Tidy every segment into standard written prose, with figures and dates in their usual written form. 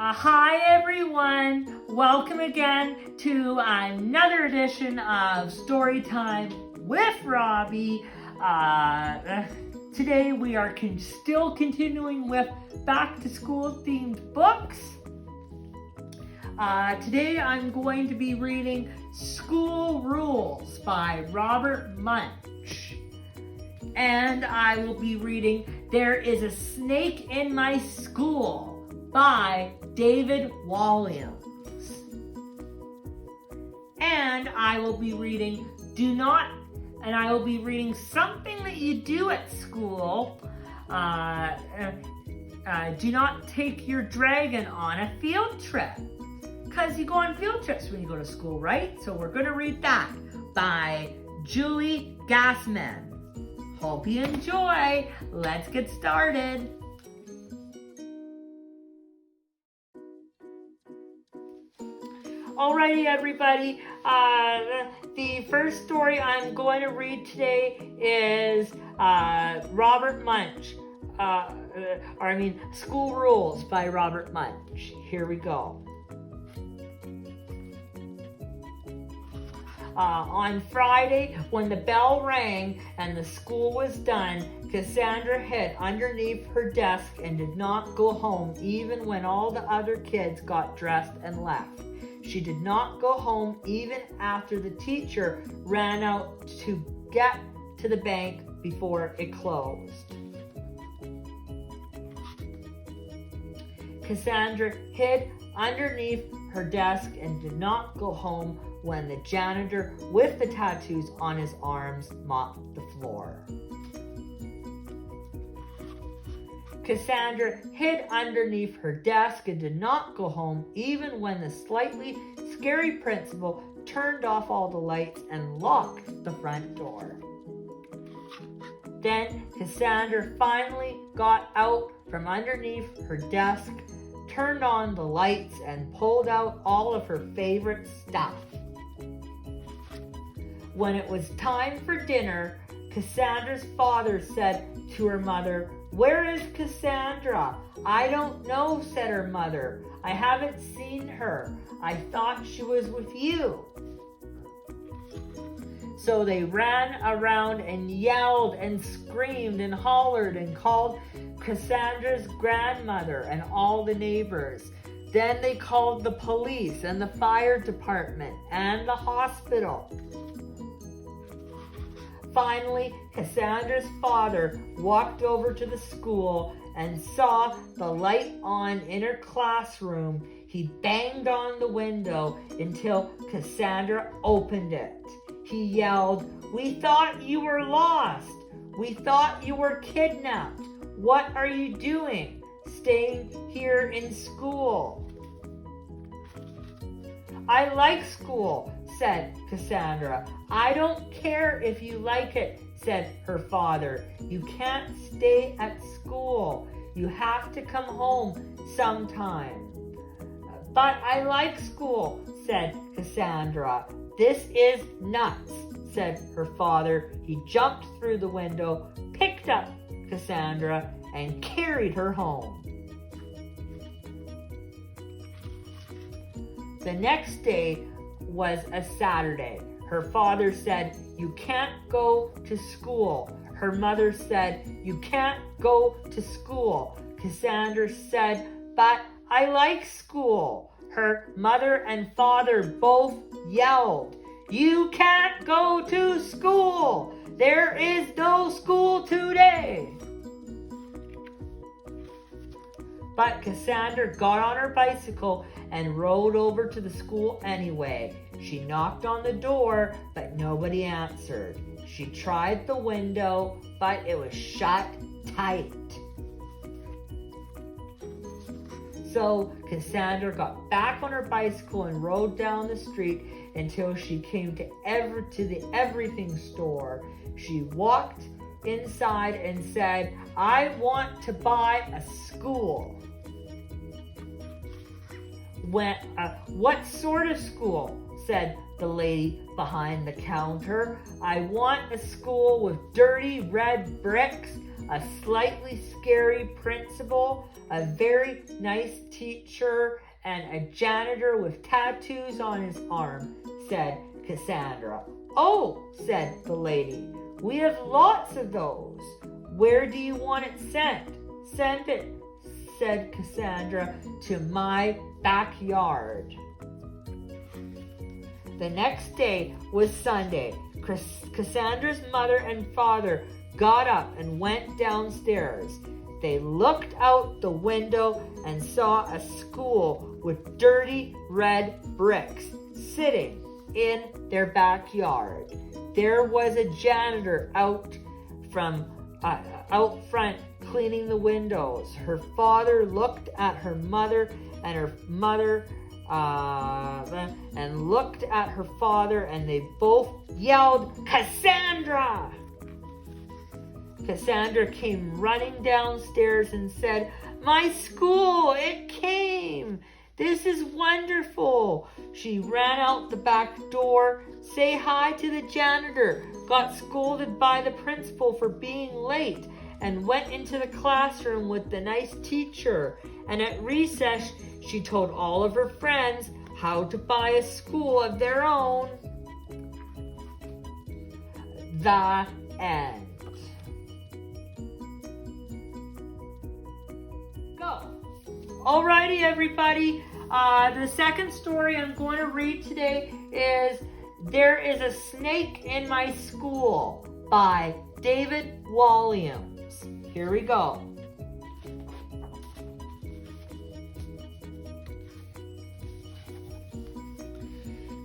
Hi everyone, welcome again to another edition of Storytime with Robbie. Today we are still continuing with back to school themed books. Today I'm going to be reading School Rules by Robert Munsch. And I will be reading There is a Snake in My School by David Walliams. And I will be reading something that you do at school. Do not take your dragon on a field trip. Because you go on field trips when you go to school, right? So we're going to read that by Julie Gassman. Hope you enjoy. Let's get started. Alrighty, everybody. The first story I'm going to read today is Robert Munsch. School Rules by Robert Munsch. Here we go. On Friday, when the bell rang and the school was done, Cassandra hid underneath her desk and did not go home even when all the other kids got dressed and left. She did not go home even after the teacher ran out to get to the bank before it closed. Cassandra hid underneath her desk and did not go home when the janitor with the tattoos on his arms mopped the floor. Cassandra hid underneath her desk and did not go home even when the slightly scary principal turned off all the lights and locked the front door. Then Cassandra finally got out from underneath her desk, turned on the lights, and pulled out all of her favorite stuff. When it was time for dinner, Cassandra's father said to her mother, "Where is Cassandra?" "I don't know," said her mother. "I haven't seen her. I thought she was with you." So they ran around and yelled and screamed and hollered and called Cassandra's grandmother and all the neighbors. Then they called the police and the fire department and the hospital. Finally, Cassandra's father walked over to the school and saw the light on in her classroom. He banged on the window until Cassandra opened it. He yelled, "We thought you were lost. We thought you were kidnapped. What are you doing, staying here in school?" "I like school," said Cassandra. "I don't care if you like it," said her father. "You can't stay at school. You have to come home sometime." "But I like school," said Cassandra. "This is nuts," said her father. He jumped through the window, picked up Cassandra, and carried her home. The next day was a Saturday. Her father said, "You can't go to school." Her mother said, "You can't go to school." Cassandra said, "But I like school." Her mother and father both yelled, "You can't go to school. There is no school today." But Cassandra got on her bicycle and rode over to the school anyway. She knocked on the door, but nobody answered. She tried the window, but it was shut tight. So Cassandra got back on her bicycle and rode down the street until she came to the everything store. She walked inside and said, "I want to buy a school." "What sort of school?" said the lady behind the counter. "I want a school with dirty red bricks, a slightly scary principal, a very nice teacher, and a janitor with tattoos on his arm, said Cassandra. Oh, said the lady, we have lots of those. Where do you want it sent? Send it, said Cassandra, to my backyard. The next day was Sunday. Cassandra's mother and father got up and went downstairs. They looked out the window and saw a school with dirty red bricks sitting in their backyard. There was a janitor out front cleaning the windows. Her father looked at her mother, and her mother and looked at her father, and they both yelled, Cassandra! Cassandra came running downstairs and said, my school, it came! This is wonderful! She ran out the back door, say hi to the janitor, got scolded by the principal for being late, and went into the classroom with the nice teacher. And at recess, she told all of her friends how to buy a school of their own. The end. Go. Alrighty, everybody. The second story I'm going to read today is There is a Snake in My School by David Walliams. Here we go.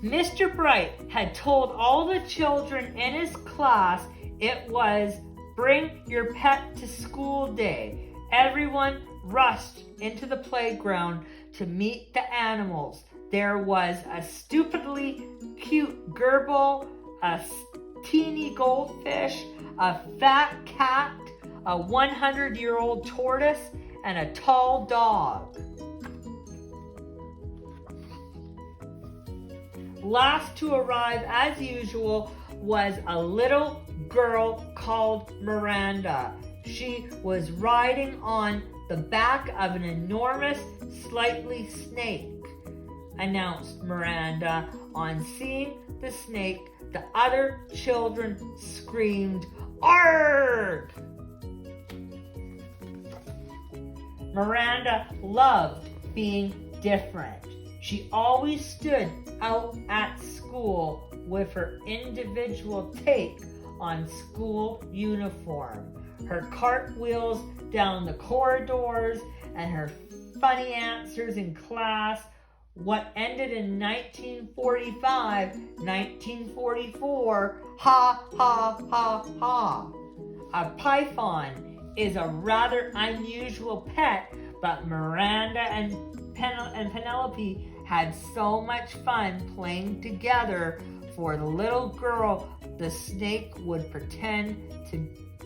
Mr. Bright had told all the children in his class it was Bring Your Pet to School Day. Everyone rushed into the playground to meet the animals. There was a stupidly cute gerbil, a teeny goldfish, a fat cat, a 100-year-old tortoise, and a tall dog. Last to arrive, as usual, was a little girl called Miranda. She was riding on the back of an enormous, slightly snake, announced Miranda. On seeing the snake, the other children screamed, "Arrgh!" Miranda loved being different. She always stood out at school with her individual take on school uniform, her cartwheels down the corridors, and her funny answers in class. What ended in 1945, 1944, ha, ha, ha, ha. A python is a rather unusual pet, but Miranda and Penelope had so much fun playing together. For the little girl, the snake would pretend to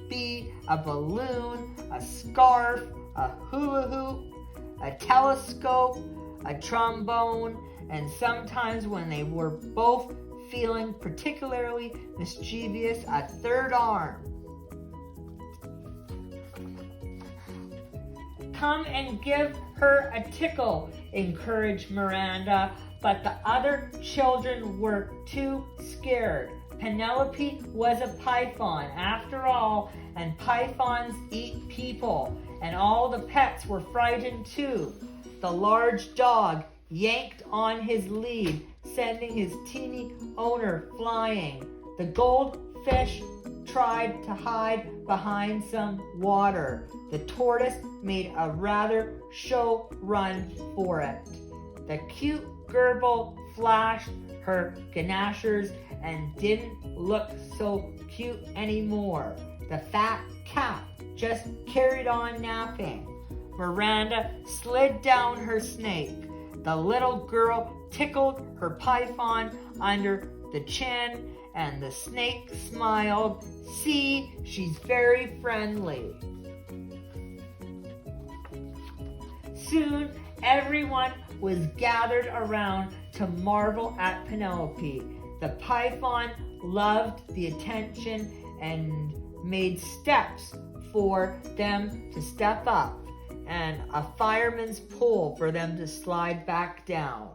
be a balloon, a scarf, a hula hoop, a telescope, a trombone, and sometimes when they were both feeling particularly mischievous, a third arm. Come and give her a tickle, encouraged Miranda, but the other children were too scared. Penelope was a python after all, and pythons eat people, and all the pets were frightened too. The large dog yanked on his lead, sending his teeny owner flying. The goldfish tried to hide behind some water. The tortoise made a rather show run for it. The cute gerbil flashed her ganachers and didn't look so cute anymore. The fat cat just carried on napping. Miranda slid down her snake. The little girl tickled her python under the chin, and the snake smiled. See, she's very friendly. Soon, everyone was gathered around to marvel at Penelope. The python loved the attention and made steps for them to step up and a fireman's pole for them to slide back down.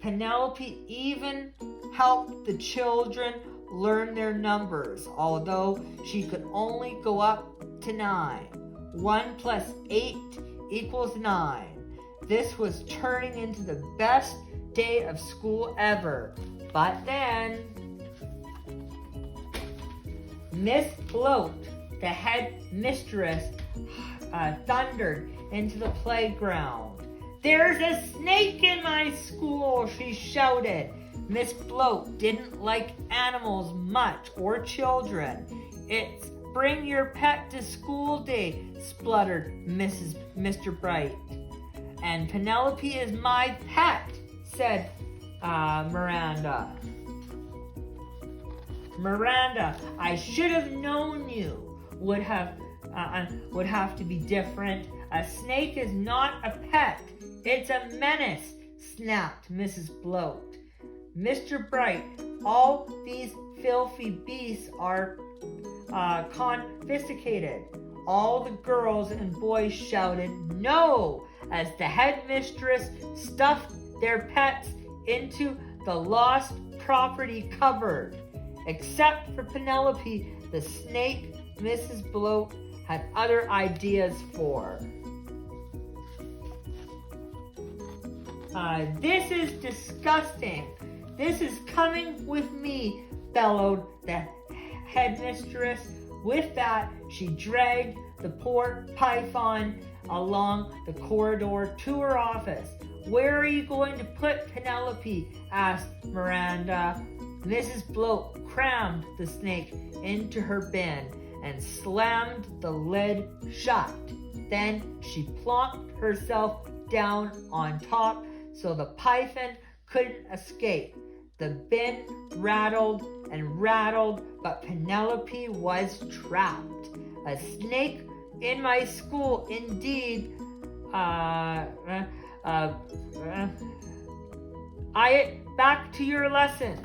Penelope even helped the children learn their numbers, although she could only go up to 9. 1 plus 8 equals 9. This was turning into the best day of school ever. But then, Miss Bloat, the head mistress, thundered into the playground. "There's a snake in my school," she shouted. Miss Bloat didn't like animals much or children. "It's bring your pet to school day," spluttered Mr. Bright. "And Penelope is my pet," said Miranda. "Miranda, I should have known you would have to be different. A snake is not a pet. It's a menace," snapped Mrs. Bloat. "Mr. Bright, all these filthy beasts are confiscated." All the girls and boys shouted "No!" as the headmistress stuffed their pets into the lost property cupboard. Except for Penelope, the snake Mrs. Bloat had other ideas for. "This is disgusting. This is coming with me," bellowed the headmistress. With that, she dragged the poor python along the corridor to her office. "Where are you going to put Penelope?" asked Miranda. Mrs. Bloat crammed the snake into her bin and slammed the lid shut. Then she plonked herself down on top so the python couldn't escape. The bin rattled and rattled, but Penelope was trapped. "A snake in my school, indeed. Back to your lesson."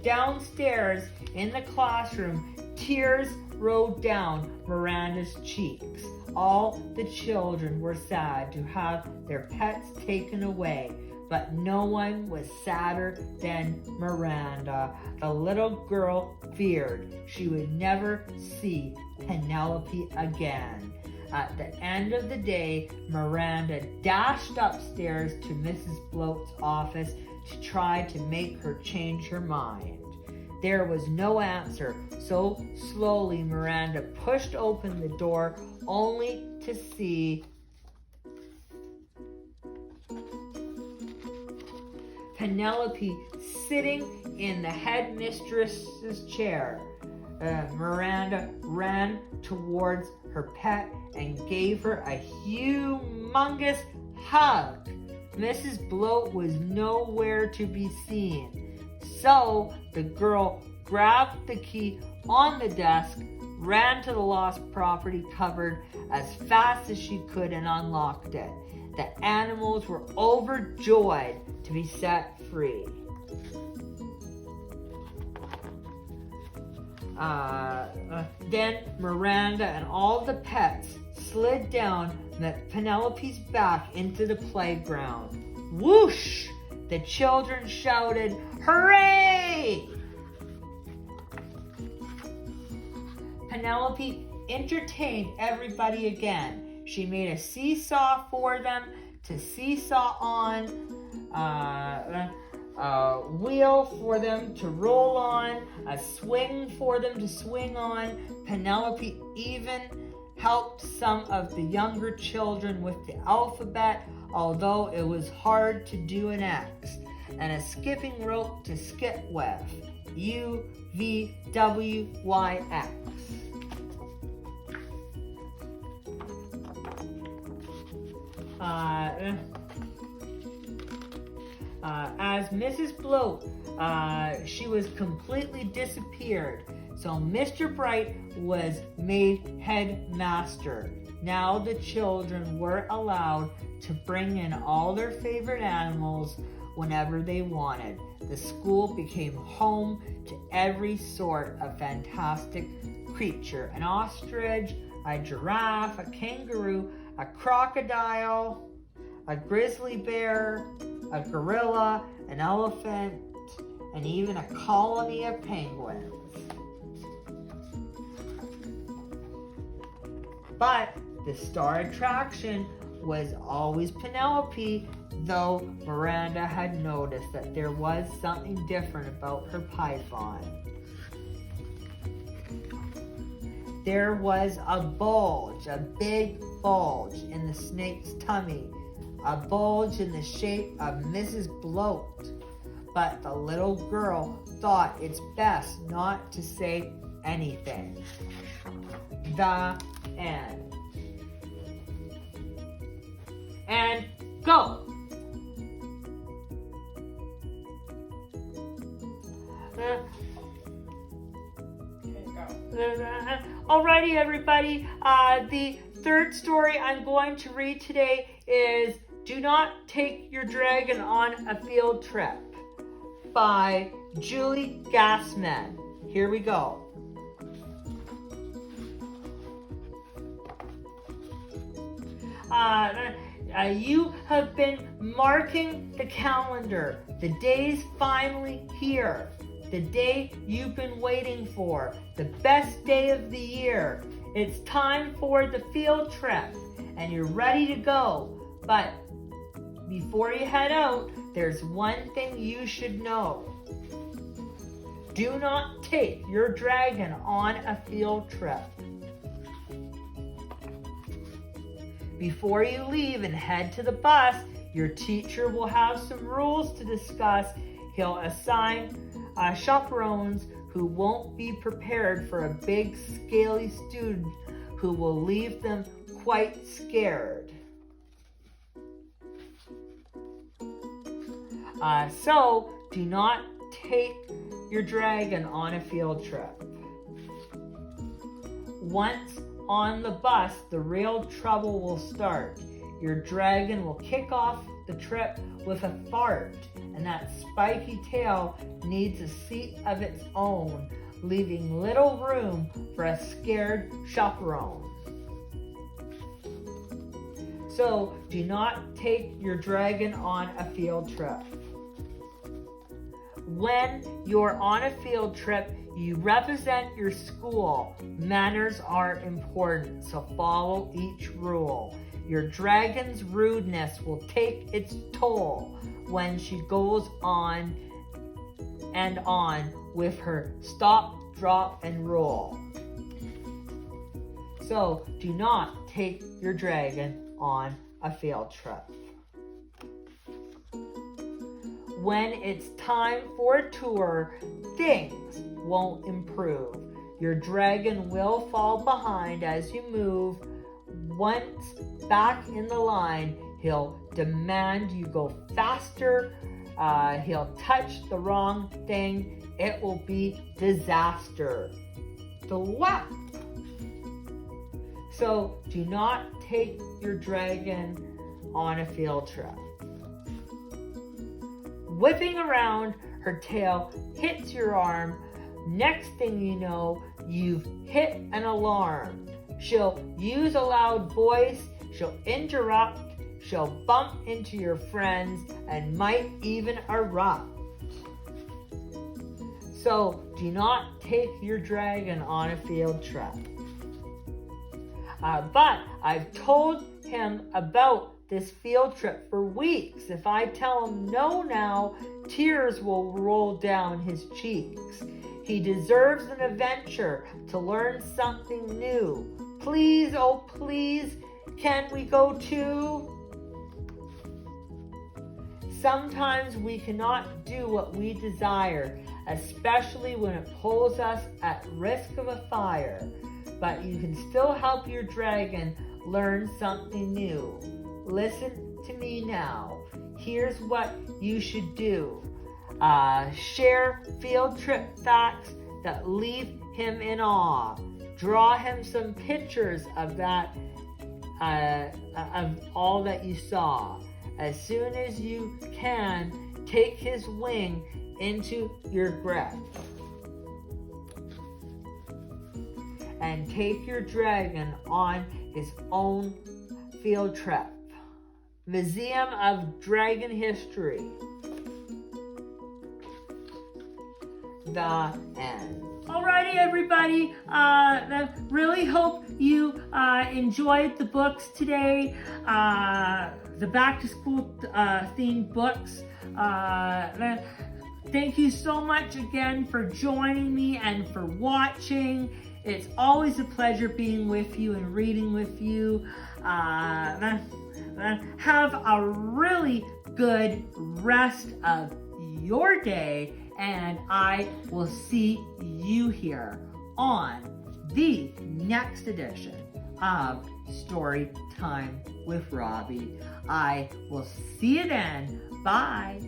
Downstairs in the classroom, tears rolled down Miranda's cheeks. All the children were sad to have their pets taken away, but no one was sadder than Miranda. The little girl feared she would never see Penelope again. At the end of the day, Miranda dashed upstairs to Mrs. Bloat's office to try to make her change her mind. There was no answer, so slowly Miranda pushed open the door only to see Penelope sitting in the headmistress's chair. Miranda ran towards her pet and gave her a humongous hug. Mrs. Bloat was nowhere to be seen, so the girl grabbed the key on the desk, ran to the lost property cupboard as fast as she could and unlocked it. The animals were overjoyed to be set free. Then Miranda and all the pets slid down Penelope's back into the playground. Whoosh! The children shouted, "Hooray!" Penelope entertained everybody again. She made a seesaw for them to seesaw on, a wheel for them to roll on, a swing for them to swing on. Penelope even helped some of the younger children with the alphabet, although it was hard to do an X, and a skipping rope to skip with, UVWYX. As Mrs. Bloat, she was completely disappeared. So Mr. Bright was made headmaster. Now the children were allowed to bring in all their favorite animals whenever they wanted. The school became home to every sort of fantastic creature: an ostrich, a giraffe, a kangaroo, a crocodile, a grizzly bear, a gorilla, an elephant, and even a colony of penguins. But the star attraction was always Penelope, though Miranda had noticed that there was something different about her python. There was a bulge, a big bulge in the snake's tummy, a bulge in the shape of Mrs. Bloat. But the little girl thought it's best not to say anything. The end. And go! Alrighty, everybody. The third story I'm going to read today is Do Not Take Your Dragon on a Field Trip by Julie Gassman. Here we go. You have been marking the calendar. The day's finally here. The day you've been waiting for. The best day of the year. It's time for the field trip and you're ready to go. But before you head out, there's one thing you should know. Do not take your dragon on a field trip. Before you leave and head to the bus, your teacher will have some rules to discuss. He'll assign chaperones who won't be prepared for a big, scaly student who will leave them quite scared. So, do not take your dragon on a field trip. Once on the bus, the real trouble will start. Your dragon will kick off the trip with a fart, and that spiky tail needs a seat of its own, leaving little room for a scared chaperone. So, do not take your dragon on a field trip. When you're on a field trip, you represent your school. Manners are important, so follow each rule. Your dragon's rudeness will take its toll when she goes on and on with her stop, drop, and roll. So, do not take your dragon on a field trip. When it's time for a tour, things won't improve. Your dragon will fall behind as you move. Once back in the line, he'll demand you go faster. He'll touch the wrong thing. It will be disaster. The what? So do not take your dragon on a field trip. Whipping around, her tail hits your arm. Next thing you know, you've hit an alarm. She'll use a loud voice, she'll interrupt, she'll bump into your friends, and might even erupt. So do not take your dragon on a field trip. But I've told him about this field trip for weeks. If I tell him no now, tears will roll down his cheeks. He deserves an adventure to learn something new. Please, oh please, can we go too? Sometimes we cannot do what we desire, especially when it pulls us at risk of a fire. But you can still help your dragon learn something new. Listen to me now. Here's what you should do. Share field trip facts that leave him in awe. Draw him some pictures of that, of all that you saw. As soon as you can, take his wing into your grip. And take your dragon on his own field trip. Museum of Dragon History. The end. Alrighty, everybody. I really hope you enjoyed the books today. The back to school themed books. Thank you so much again for joining me and for watching. It's always a pleasure being with you and reading with you. Have a really good rest of your day, and I will see you here on the next edition of Story Time with Robbie. I will see you then. Bye.